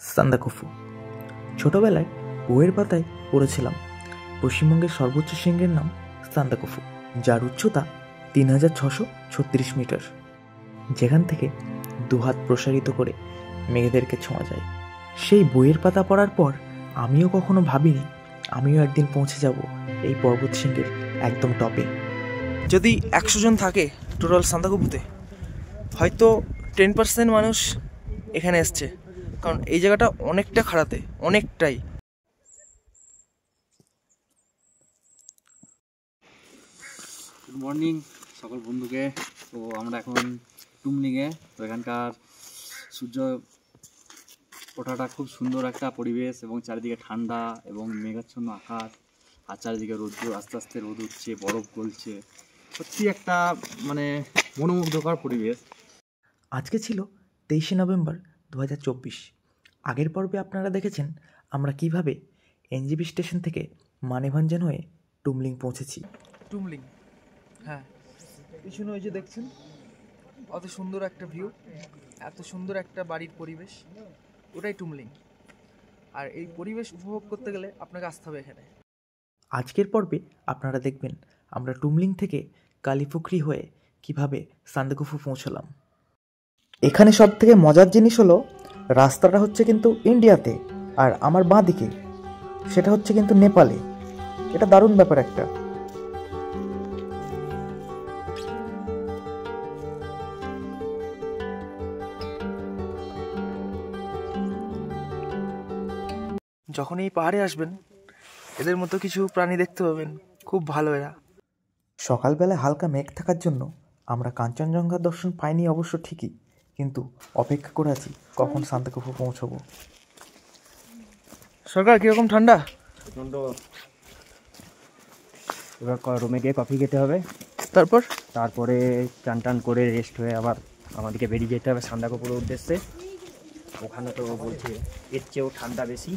সান্দাকফু। ছোটবেলায় বইয়ের পাতায় পড়েছিলাম পশ্চিমবঙ্গের সর্বোচ্চ শৃঙ্গের নাম সান্দাকফু, যার উচ্চতা 3636 মিটার, যেখান থেকে দুহাত প্রসারিত করে মেঘেদেরকে ছোঁয়া যায়। সেই বইয়ের পাতা পড়ার পর আমিও কখনো ভাবিনি আমিও একদিন পৌঁছে যাব এই পর্বত শৃঙ্গের একদম টপে। যদি 100 জন থাকে টোটাল সান্দাকফুতে, হয়তো 10% মানুষ এখানে এসছে, কারণ এই জায়গাটা অনেকটা খাড়াতে, অনেকটাই। গুড মর্নিং সকল বন্ধুকে। তো আমরা এখন টুমলিংয়ে। তো এখানকার সূর্য ওঠাটা খুব সুন্দর একটা পরিবেশ, এবং চারিদিকে ঠান্ডা এবং মেঘাচ্ছন্ন আকাশ, আর চারিদিকে রোদ্র, আস্তে আস্তে রোদ উঠছে, বরফ গলছে। সত্যি একটা মনোমুগ্ধকর পরিবেশ। আজকে ছিল 23শে নভেম্বর 2024। আগের পর্বে আপনারা দেখেছেন আমরা কিভাবে এনজেপি স্টেশন থেকে মানেভঞ্জন হয়ে টুমলিং পৌঁছেছি। টুমলিং, হ্যাঁ, পিছনে ওই যে দেখছেন অত সুন্দর একটা ভিউ, এত সুন্দর একটা বাড়ির পরিবেশ, ওটাই টুমলিং। আর এই পরিবেশ উপভোগ করতে গেলে আপনাকে আসতে হবে এখানে। আজকের পর্বে আপনারা দেখবেন আমরা টুমলিং থেকে কালিফুকরি হয়ে কিভাবে সান্দাকফু পৌঁছলাম। এখানে সব থেকে মজার জিনিস হলো রাস্তাটা হচ্ছে কিন্তু ইন্ডিয়াতে, আর আমার বাঁ দিকে সেটা হচ্ছে কিন্তু নেপালে। এটা দারুণ ব্যাপার একটা। যখন এই পাহাড়ে আসবেন এদের মতো কিছু প্রাণী দেখতে পাবেন, খুব ভালো এরা। সকালবেলায় হালকা মেঘ থাকার জন্য আমরা কাঞ্চনজঙ্ঘা দর্শন পাইনি অবশ্য ঠিকই, কিন্তু অপেক্ষা করে আছি কখন সান্দাকফু পৌঁছবো। সরকার, কিরকম ঠান্ডা? প্রচণ্ড। এবার রুমে গিয়ে কফি খেতে হবে, তারপরে চান টান করে রেস্ট হয়ে আবার আমাদেরকে বেরিয়ে যেতে হবে সান্দাকফুর উদ্দেশ্যে। ওখানে তো বলছে এর চেয়েও ঠান্ডা বেশি।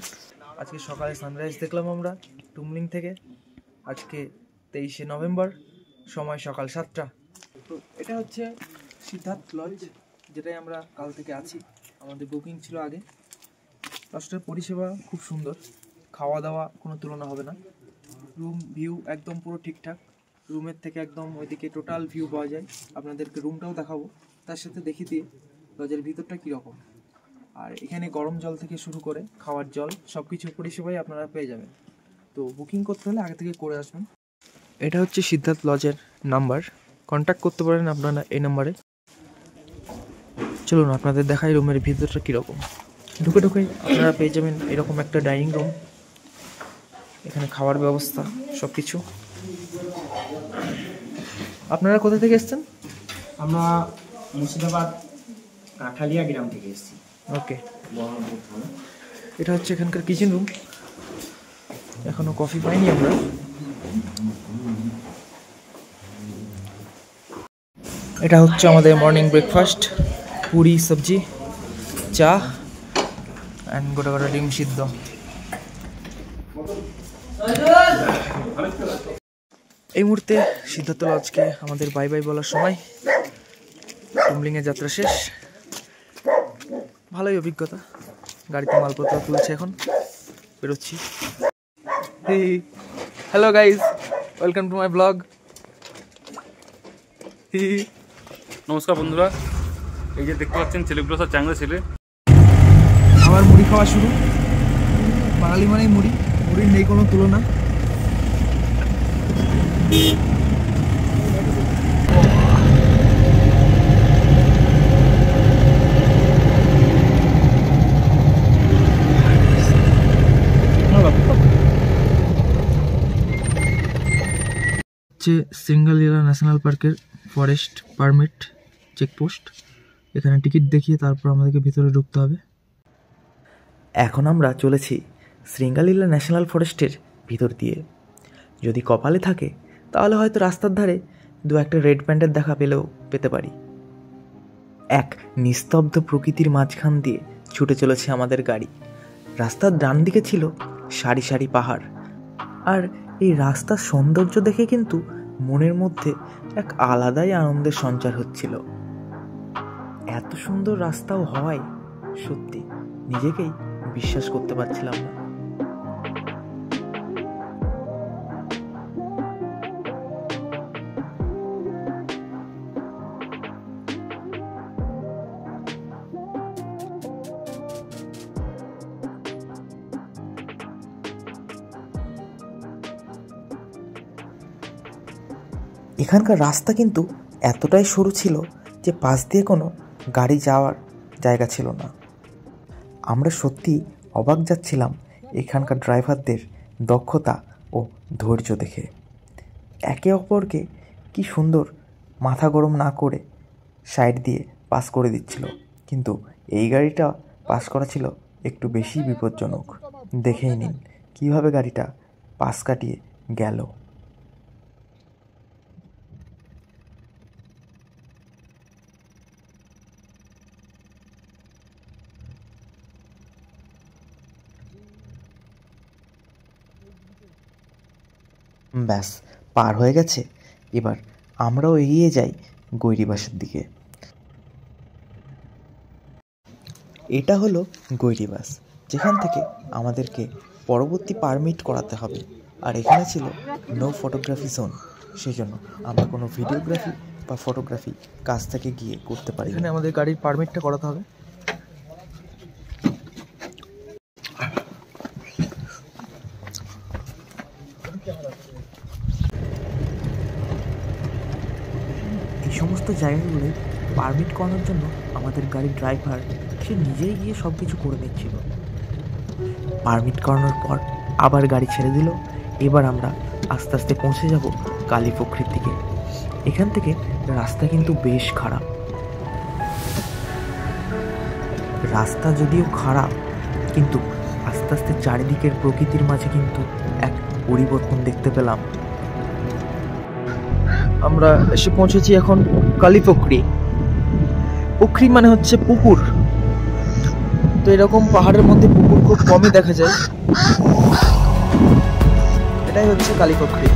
আজকে সকালে সানরাইজ দেখলাম আমরা টুমলিং থেকে। আজকে 23শে নভেম্বর, সময় সকাল 7টা। তো এটা হচ্ছে সিদ্ধার্থ লজ, যেটাই আমরা কাল থেকে আছি। আমাদের বুকিং ছিল আগে। লজটার পরিষেবা খুব সুন্দর, খাওয়া দাওয়া কোনো তুলনা হবে না। রুম ভিউ একদম পুরো ঠিকঠাক, রুমের থেকে একদম ওইদিকে টোটাল ভিউ পাওয়া যায়। আপনাদেরকে রুমটাও দেখাবো, তার সাথে দেখিয়ে দিয়ে লজের ভিতরটা কীরকম। আর এখানে গরম জল থেকে শুরু করে খাওয়ার জল সব কিছু পরিষেবাই আপনারা পেয়ে যাবেন। তো বুকিং করতে হলে আগে থেকে করে আসবেন। এটা হচ্ছে সিদ্ধার্থ লজের নাম্বার, কন্ট্যাক্ট করতে পারেন আপনারা এই নাম্বারে। চলুন আপনাদের দেখাই রুমের ভিতরটা কীরকম। ঢুকে আপনারা পেয়ে যাবেন এরকম একটা ডাইনিং রুম, এখানে খাওয়ার ব্যবস্থা সব কিছু। আপনারা কোথা থেকে এসেছেন? আমরা মুর্শিদাবাদ কাঁঠালিয়া গ্রাম থেকে এসেছি। ওকে, এটা হচ্ছে এখানকার কিচেন রুম। এখনো কফি পাইনি আমরা। এটা হচ্ছে আমাদের মর্নিং ব্রেকফাস্ট, পুরি সবজি, চা অ্যান্ড গোটা গোটা ডিম সিদ্ধ। এই মুহূর্তে সিদ্ধার্থ লজকে আমাদের বাই বাই বলার সময়। টুমলিংয়ের যাত্রা শেষ, ভালোই অভিজ্ঞতা। গাড়িতে মালপত্র তুলছে, এখন বেরোচ্ছি। Hello guys, welcome to my blog. নমস্কার বন্ধুরা, এই যে দেখতে পাচ্ছেন ছেলেগুলো সব চ্যাংড়া ছেলে। আবার মুড়ি খাওয়া শুরু। বাঙালি মানেই মুড়ি, মুড়ির নেই কোনো তুলনা। সিঙ্গালীলা ন্যাশনাল পার্কের ফরেস্ট পারমিট চেকপোস্ট। এখানে টিকিট দেখিয়ে তারপর আমাদেরকে ভিতরে ঢুকতে হবে। এখন আমরা চলেছি শৃঙ্গালীলা ন্যাশনাল ফরেস্টের ভিতর দিয়ে। যদি কপালে থাকে তাহলে হয়তো রাস্তার ধারে দু একটা রেড প্যান্টের দেখা পেতে পারি। এক নিস্তব্ধ প্রকৃতির মাঝখান দিয়ে ছুটে চলেছে আমাদের গাড়ি। রাস্তার ডান দিকে ছিল সারি সারি পাহাড়, আর এই রাস্তার সৌন্দর্য দেখে কিন্তু মনের মধ্যে এক আলাদাই আনন্দের সঞ্চার হচ্ছিল। এত সুন্দর রাস্তাও হয়, সত্যি নিজেকেই বিশ্বাস করতে পারছিলাম না। এখানকার রাস্তা কিন্তু এতটাই সরু ছিল যে পাশ দিয়ে কোনো গাড়ি যাওয়ার জায়গা ছিল না। আমরা সত্যি অবাক যাচ্ছিলাম এখানকার ড্রাইভারদের দক্ষতা ও ধৈর্য দেখে। একে অপরকে কি সুন্দর মাথা গরম না করে সাইড দিয়ে পাস করে দিচ্ছিল, কিন্তু এই গাড়িটা পাস করা ছিল একটু বেশি বিপজ্জনক। দেখেই নিন কীভাবে গাড়িটা পাস কাটিয়ে গেল। ব্যাস পার হয়ে গেছে, এবার আমরাও এগিয়ে যাই গৈরিবাসের দিকে। এটা হলো গৈরিবাস, যেখান থেকে আমাদেরকে পরবর্তী পারমিট করাতে হবে। আর এখানে ছিল নো ফটোগ্রাফি জোন, সেজন্য আমরা কোনো ভিডিওগ্রাফি বা ফটোগ্রাফি কাছ থেকে গিয়ে করতে পারি। এখানে আমাদের গাড়ির পারমিটটা করাতে হবে। এই সমস্ত জায়গাগুলোয় পারমিট করানোর জন্য আমাদের গাড়ির ড্রাইভার সে নিজেই গিয়ে সব কিছু করে নিচ্ছিল। পারমিট করানোর পর আবার গাড়ি ছেড়ে দিল। এবার আমরা আস্তে আস্তে পৌঁছে যাব কালীপুকুরের দিকে। এখান থেকে রাস্তা কিন্তু বেশ খারাপ। রাস্তা যদিও খারাপ, কিন্তু আস্তে আস্তে চারিদিকের প্রকৃতির মাঝে কিন্তু এক পরিবর্তন দেখতে পেলাম। আমরা এসে পৌঁছেছি এখন কালীপুকুরি। পুকুরি মানে হচ্ছে পুকুর। তো এরকম পাহাড়ের মধ্যে পুকুর খুব কমই দেখা যায়। এটাই হচ্ছে কালীপুকুরি।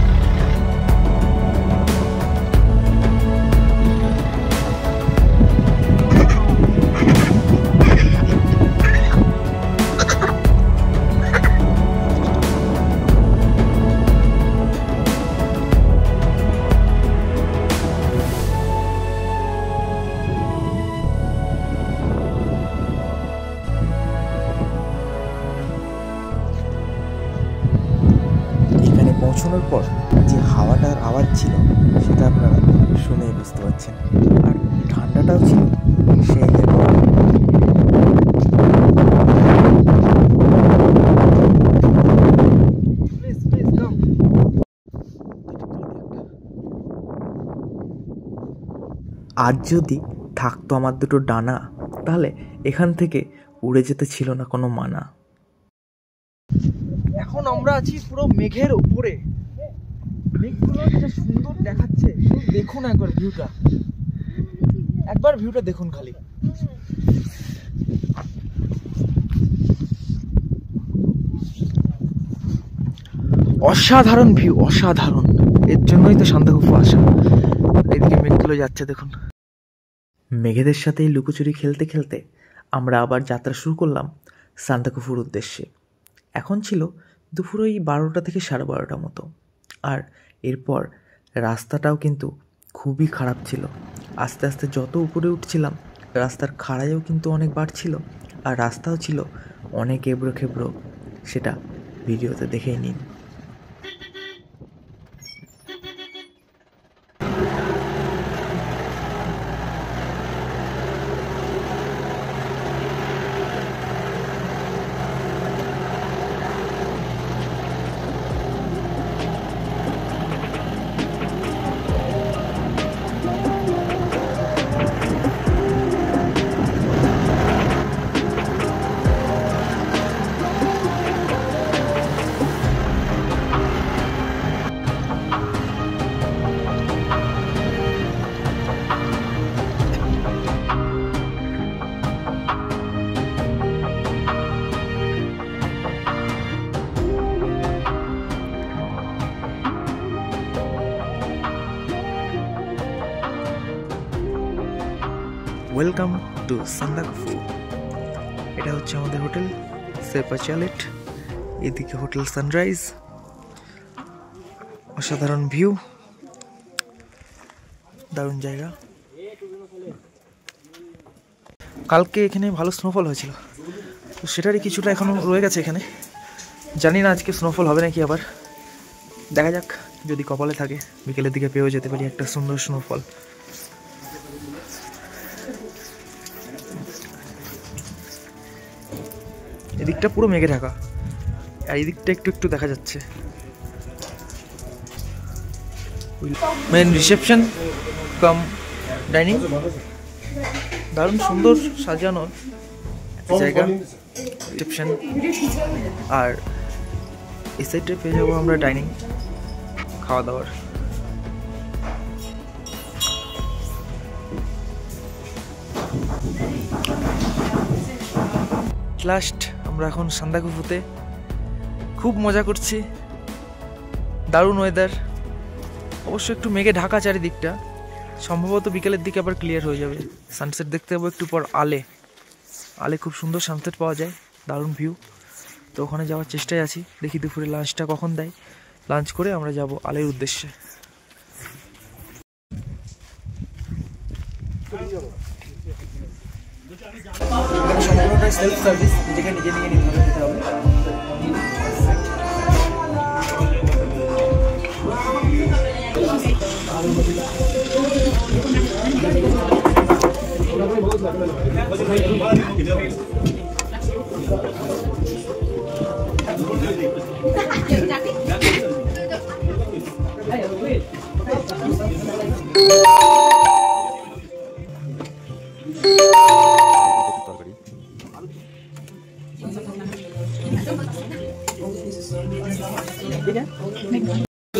পৌঁছানোর পর যে হাওয়াটার আওয়াজ ছিল সেটা আপনারা শুনেই বুঝতে পারছেন, আর ঠান্ডাটাও ছিল সেই লেভেল। আজ যদি থাকতো আমার দুটো ডানা, তাহলে এখান থেকে উড়ে যেতে ছিল না কোনো মানা। এখন আমরা আছি পুরো মেঘের উপরে। মেঘগুলো যেটা সুন্দর দেখাচ্ছে, দেখুন একবার ভিউটা, একবার ভিউটা দেখুন খালি। অসাধারণ ভিউ, অসাধারণ। এর জন্যই তো সান্দাকফু আসা। এদিকে মেঘগুলো যাচ্ছে দেখুন। মেঘেদের সাথে লুকোচুরি খেলতে খেলতে আমরা আবার যাত্রা শুরু করলাম সান্দাকফুর উদ্দেশ্যে। এখন ছিল দুপুর ওই 12টা থেকে 12:30 মতো। আর এরপর রাস্তাটাও কিন্তু খুবই খারাপ ছিল। আস্তে আস্তে যত উপরে উঠছিলাম রাস্তার খাড়াইও কিন্তু অনেক বাড়ছিল, আর রাস্তাও ছিল অনেক এবড়ো খেবড়ো। সেটা ভিডিওতে দেখেই নিন। Welcome to Sandakphu. এটা হচ্ছে আমাদের হোটেল। সেপা চ্যালেট, এদিকে হোটেল সানরাইজ, অসাধারণ ভিউ, দারুণ জায়গা। কালকে এখানে ভালো স্নোফল হয়েছিল, তো সেটারই কিছুটা এখনও রয়ে গেছে এখানে। জানি না আজকে স্নোফল হবে নাকি, আবার দেখা যাক, যদি কপালে থাকে বিকেলের দিকে পেয়েও যেতে পারি একটা সুন্দর স্নোফল। এদিকটা পুরো মেঘে ঢাকা, আর এদিকটা একটু একটু দেখা যাচ্ছে। মেন রিসেপশন কাম ডাইনিং, দারুণ সুন্দর সাজানো জায়গা রিসেপশন। আর এই সাইডে পেয়ে যাবো আমরা ডাইনিং, খাওয়া দাওয়ার। লাস্ট আমরা এখন সান্দাকফুতে খুব মজা করছি, দারুণ ওয়েদার। অবশ্য একটু মেঘে ঢাকা চারিদিকটা, সম্ভবত বিকেলের দিকে আবার ক্লিয়ার হয়ে যাবে। সানসেট দেখতে যাবো একটু পর আলে খুব সুন্দর সানসেট পাওয়া যায়, দারুণ ভিউ। তো ওখানে যাওয়ার চেষ্টায় আছি, দেখি দুপুরে লাঞ্চটা কখন দেয়। লাঞ্চ করে আমরা যাব আলের উদ্দেশ্যে। সম্পূর্ণটাই সেলফ সার্ভিস, নিজেকে নিজে নিয়ে নিতে হবে।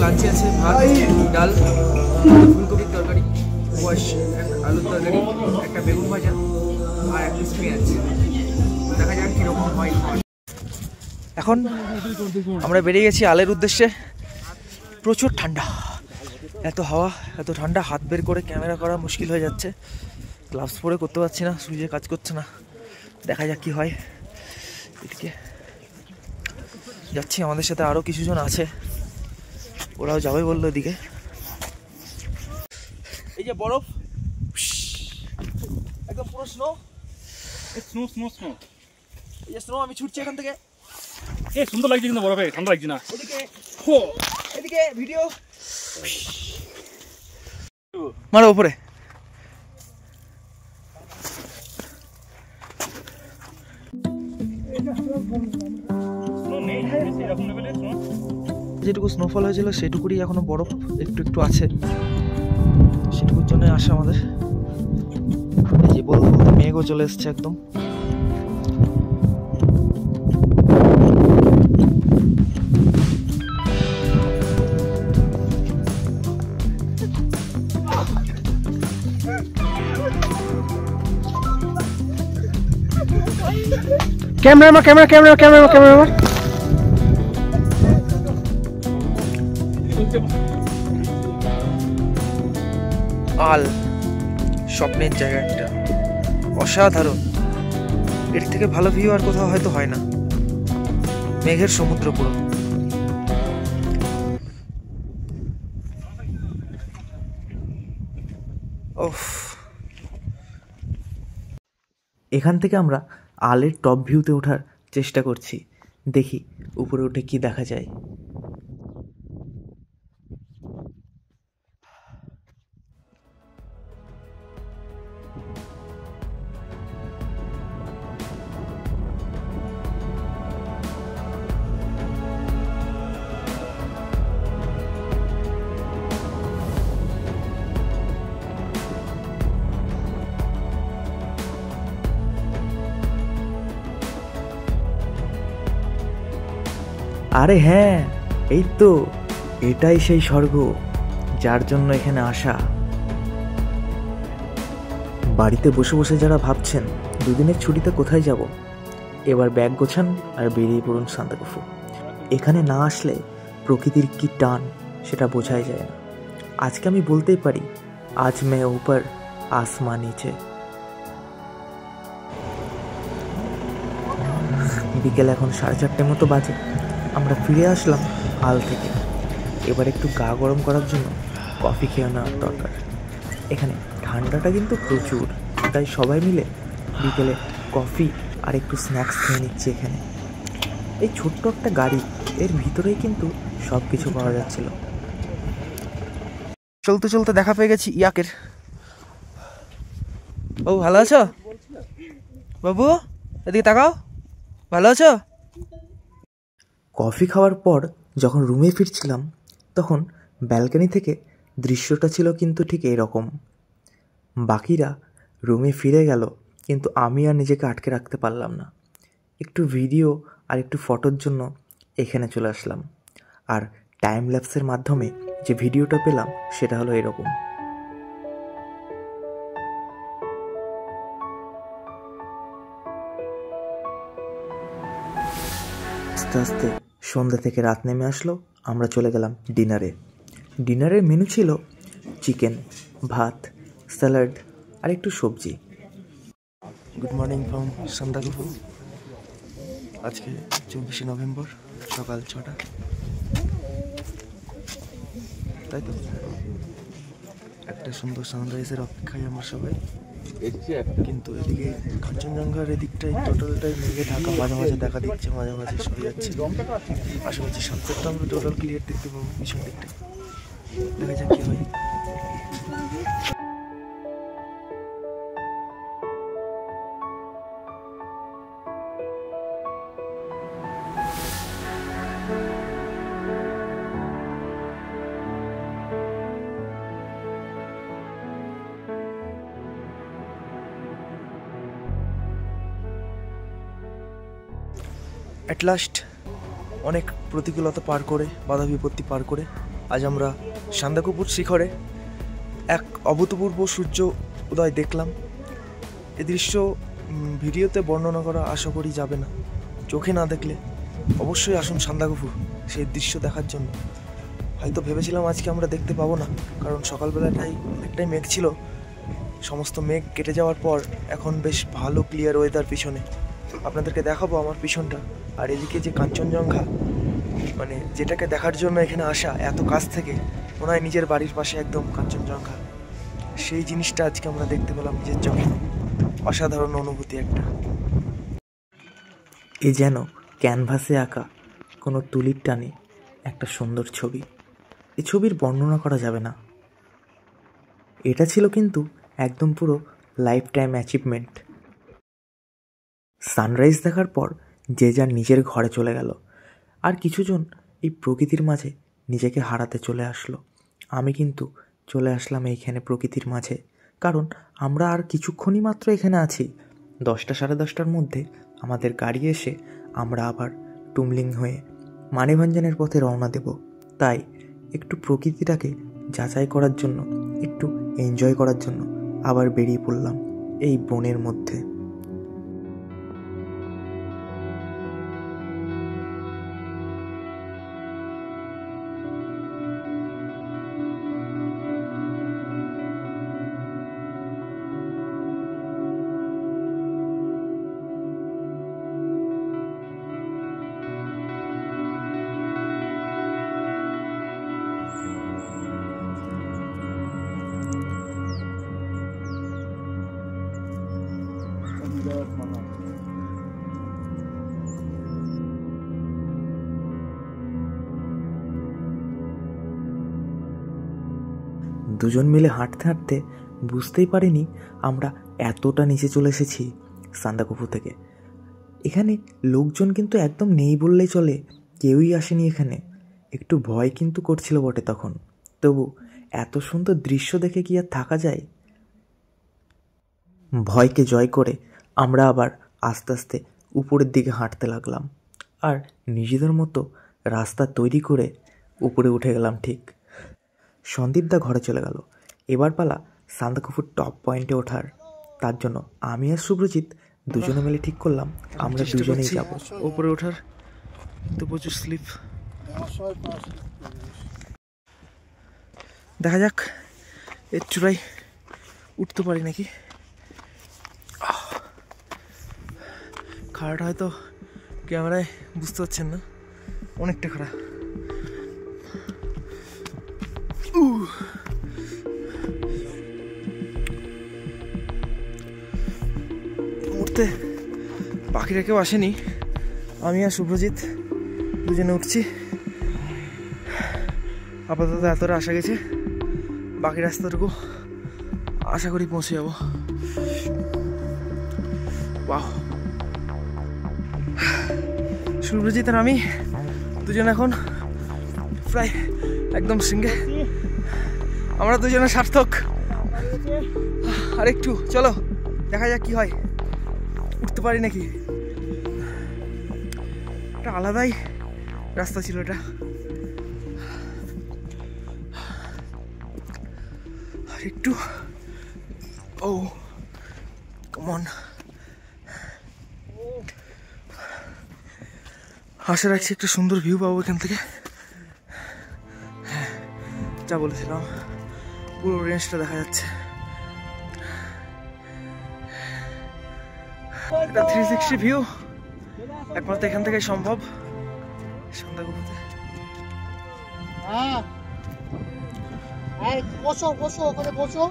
লাঞ্চে আছে ভাত, ডাল, ফুলকপির তরকারি, ওয়াশ আলুর তরকারি, একটা বেগুন ভাজা আর একটা পেঁয়াজ। দেখা যাক কীরকম হয়। এখন আমরা বেরিয়ে গেছি আলের উদ্দেশ্যে। প্রচুর ঠান্ডা, এত হাওয়া, এত ঠান্ডা, হাত বের করে ক্যামেরা করা মুশকিল হয়ে যাচ্ছে। গ্লাভস পরে করতে পারছি না, সুইচে কাজ করছে না। দেখা যাক কি হয়। এদিকে যাচ্ছি, আমাদের সাথে আরও কিছুজন আছে, ওরাও যাবে বললো এদিকে। এই যে বরফ, একদম পুরো স্নো স্নো স্নো স্নো এই যে স্নো, আমি ছুটছি এখান থেকে। সুন্দর লাগছে কিন্তু বরফে, ঠান্ডা লাগছে না। এদিকে ভিডিও মারো উপরে। যেটুকু স্নোফল হয়েছিল সেটুকুরই এখনো বরফ একটু একটু আছে, সেটুকুর জন্য আসা আমাদের। এই যে বলতে বলতে মেঘও চলে এসছে একদম। ক্যামেরা আল স্বপ্নের জায়গা একটা, অসাধারণ। এর থেকে ভালো ভিউ আর কোথাও হয়তো হয় না। মেঘের সমুদ্র পুরো। এখান থেকে আমরা আলের টপ ভিউতে ওঠার চেষ্টা করছি, দেখি উপরে উঠে কি দেখা যায়। আরে হ্যাঁ, এই তো, এটাই সেই স্বর্গ যার জন্য এখানে আসা। বাড়িতে বসে বসে যারা ভাবছেন দুদিনের ছুটিতে কোথায় যাব, এবার ব্যাগ গোছান আর বেরিয়ে পড়ুন সান্দাকফু। এখানে না আসলে প্রকৃতির কি টান সেটা বোঝাই যায় না। আজকে আমি বলতেই পারি, আজ মে উপর আসমান নিচে। বিকেল এখন 4:30 মতো বাজে। আমরা ফিরে আসলাম হাল থেকে। এবার একটু গা গরম করার জন্য কফি খেয়ে নেওয়ার দরকার। এখানে ঠান্ডাটা কিন্তু প্রচুর, তাই সবাই মিলে বিকেলে কফি আর একটু স্ন্যাক্স খেয়ে নিচ্ছে এখানে। এই ছোট্ট একটা গাড়ি, এর ভিতরেই কিন্তু সব কিছু পাওয়া যাচ্ছিল। চলতে চলতে দেখা পেয়ে গেছি ইয়াকের। বাবু ভালো আছো? বাবু এদিকে তাকাও, ভালো আছো? কফি খাওয়ার পর যখন রুমে ফিরছিলাম তখন ব্যালকনি থেকে দৃশ্যটা ছিল কিন্তু ঠিক এরকম। বাকিরা রুমে ফিরে গেল, কিন্তু আমি আর নিজেকে আটকে রাখতে পারলাম না। একটু ভিডিও আর একটু ফটোর জন্য এখানে চলে আসলাম। আর টাইম ল্যাপসের মাধ্যমে যে ভিডিওটা পেলাম সেটা হলো এরকম। আস্তে আস্তে সন্ধ্যা থেকে রাত নেমে আসলো। আমরা চলে গেলাম ডিনারে। ডিনারের মেনু ছিল চিকেন, ভাত, স্যালাড আর একটু সবজি। Good morning from Sandakphu. আজকে 24শে নভেম্বর, সকাল 6টা, তাই তো একটা সুন্দর সানরাইজের অপেক্ষায় আমরা সবাই। কিন্তু এদিকে কাঞ্চনজঙ্ঘার এদিকটাই টোটালটাই মেঘে ঢাকা, মাঝে মাঝে দেখা দিচ্ছে, মাঝে মাঝে সরে যাচ্ছে। আশেপাশে সানসেটটা আমরা টোটাল ক্লিয়ার দেখতে পাবো পিছন দিকটা। দেখা যাক কি হয়। অ্যাট লাস্ট অনেক প্রতিকূলতা পার করে, বাধা বিপত্তি পার করে আজ আমরা সান্দাকফুর শিখরে এক অভূতপূর্ব সূর্য উদয় দেখলাম। এ দৃশ্য ভিডিওতে বর্ণনা করা আশা করি যাবে না। চোখে না দেখলে অবশ্যই আসুন সান্দাকফু সেই দৃশ্য দেখার জন্য। হয়তো ভেবেছিলাম আজকে আমরা দেখতে পাবো না, কারণ সকালবেলাটাই অনেকটাই মেঘ ছিল। সমস্ত মেঘ কেটে যাওয়ার পর এখন বেশ ভালো ক্লিয়ার ওয়েদার। পিছনে আপনাদেরকে দেখাবো আমার পিছনটা। আর এদিকে যে কাঞ্চনজঙ্ঘা, মানে যেটাকে দেখার জন্য এখানে আসা এত কাছ থেকে, মনে হয় নিজের বাড়ির পাশে একদম কাঞ্চনজঙ্ঘা। সেই জিনিসটা আজকে আমরা দেখতে পেলাম নিজের চোখে। অসাধারণ অনুভূতি একটা। এ যেন ক্যানভাসে আঁকা কোনো তুলির টানে একটা সুন্দর ছবি। এই ছবির বর্ণনা করা যাবে না। এটা ছিল কিন্তু একদম পুরো লাইফ টাইম অ্যাচিভমেন্ট। সানরাইজ দেখার পর যে যার নিজের ঘরে চলে গেল, আর কিছুজন এই প্রকৃতির মাঝে নিজেকে হারাতে চলে আসলো। আমি কিন্তু চলে আসলাম এইখানে প্রকৃতির মাঝে, কারণ আমরা আর কিছুক্ষণই মাত্র এখানে আছি। 10টা সাড়ে 10টার মধ্যে আমাদের গাড়ি এসে আমরা আবার টুমলিং হয়ে মানেভঞ্জনের পথে রওনা দেব। তাই একটু প্রকৃতিটাকে যাচাই করার জন্য, একটু এনজয় করার জন্য আবার বেরিয়ে পড়লাম এই বনের মধ্যে। দুজন মিলে হাঁটতে হাঁটতে বুঝতেই পারিনি আমরা এতটা নিচে চলে এসেছি সান্দাকফু থেকে। এখানে লোকজন কিন্তু একদম নেই বললেই চলে, কেউই আসেনি এখানে। একটু ভয় কিন্তু করছিল বটে তখন, তবু এত সুন্দর দৃশ্য দেখে কি আর থাকা যায়। ভয়কে জয় করে আমরা আবার আস্তে আস্তে উপরের দিকে হাঁটতে লাগলাম, আর নিজেদের মতো রাস্তা তৈরি করে উপরে উঠে গেলাম। ঠিক সন্দীপদা ঘরে চলে গেল, এবার পালা সান্দাকফুর টপ পয়েন্টে ওঠার। তার জন্য আমি আর সুব্রজিৎ দুজনে মিলে ঠিক করলাম আমরা দুজনেই যাব উপরে ওঠার, কিন্তু প্রচুর স্লিপ। দেখা যাক এর চূড়ায় উঠতে পারি নাকি। খাড়াটা হয়তো ক্যামেরায় বুঝতে পারছেন না, অনেকটা খারাপ। উঠতে পাখিরা কেউ আসেনি, আমি আর শুভ্রজিৎ দুজনে উঠছি। আপাতত এতটা আসা গেছে, বাকি রাস্তাটুকু আশা করি পৌঁছে যাবো। বাহ, শুভ্রজিৎ আর আমি দুজন এখন প্রায় একদম সিঙ্গে, আমরা দুজনে সার্থক। আর একটু চলো দেখা যাক কি হয়, উঠতে পারি নাকি। একটা আলাদাই রাস্তা ছিল এটা। আর একটু, ও কমন। আশা রাখছি একটা সুন্দর ভিউ পাবো এখান থেকে। হ্যাঁ, যা বলেছিলাম, পুরো রেঞ্জটা দেখা যাচ্ছে। এটা 360 ভিউ একমাত্র এখান থেকে সম্ভব সান্দাকফুতে। বসো বসো, ওখানে বসো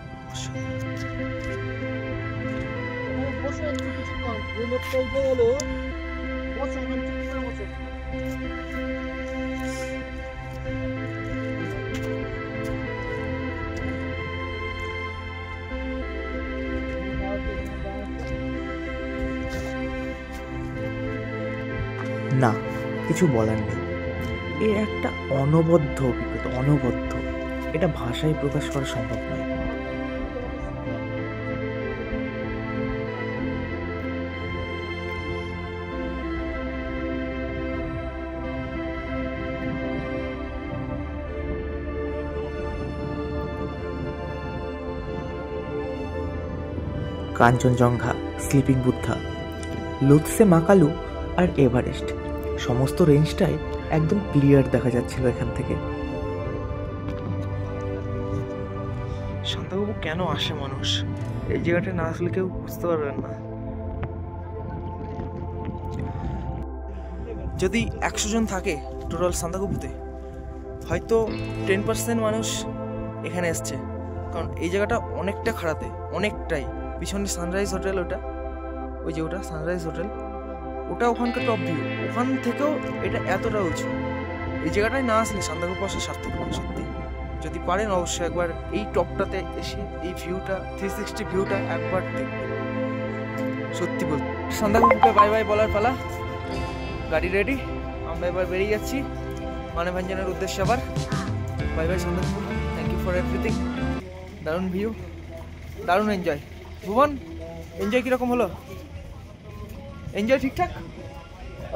বসো, একটু কিছুক্ষণ লোকটা উঠে গেল, বসো ওখানে, চুপ করে বসো। না, কিছু বলার নেই। এ একটা অনবদ্য অভিজ্ঞতা, অনবদ্য। এটা ভাষায় প্রকাশ করা সম্ভব নয়। কাঞ্চনজঙ্ঘা, স্লিপিং বুদ্ধা, লোৎসে মাকালু আর এভারেস্ট, সমস্ত রেঞ্জটাই একদম ক্লিয়ার দেখা যাচ্ছিল এখান থেকে। সান্দাকফু কেন আসে মানুষ, এই জায়গাটা না আসলে কেউ বুঝতে পারবেন না। যদি 100 জন থাকে টোটাল সান্দাকফুতে, হয়তো 10% মানুষ এখানে এসছে, কারণ এই জায়গাটা অনেকটা খারাপে, অনেকটাই। পিছনে সানরাইজ হোটেল, ওটা ওই যে ওটা সানরাইজ হোটেল, ওটা ওখানকার টপ ভিউ, ওখান থেকেও এটা এতটা উঁচু। এই জায়গাটায় না আসলে সান্দাকফু আসা সার্থক নয় সত্যি। যদি পারেন অবশ্যই একবার এই টপটাতে এসে এই ভিউটা, 360 ভিউটা একবার দেখবেন। সত্যি বলতে সান্দাকফুকে বাই বাই বলার পালা। গাড়ি রেডি, আমরা এবার বেরিয়ে যাচ্ছি মানেভাঞ্জনের উদ্দেশ্যে। আবার bye bye Sandakphu, thank you for everything. দারুণ ভিউ, দারুণ এনজয়। ভুবন, এনজয় কীরকম হলো? এনজয় ঠিকঠাক?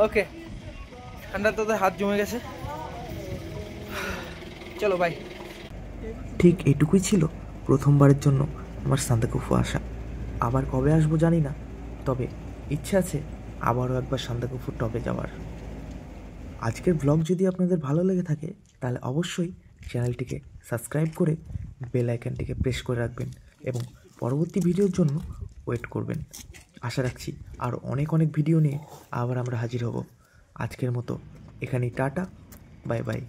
ওকে, ঠান্ডা তোদের হাত জমে গেছে, চলো বাই। ঠিক এটুকুই ছিল প্রথমবারের জন্য আমার সান্দাকফু আসা। আবার কবে আসবো জানি না, তবে ইচ্ছে আছে আবারও একবার সান্দাকফুর টপে যাওয়ার। আজকের ব্লগ যদি আপনাদের ভালো লেগে থাকে তাহলে অবশ্যই চ্যানেলটিকে সাবস্ক্রাইব করে বেল আইকনটিকে প্রেস করে রাখবেন এবং পরবর্তী ভিডিওর জন্য ওয়েট করবেন। আশা রাখছি আর অনেক অনেক ভিডিও নিয়ে আবার আমরা হাজির হব। আজকের মতো এখানেই টাটা, বাই বাই।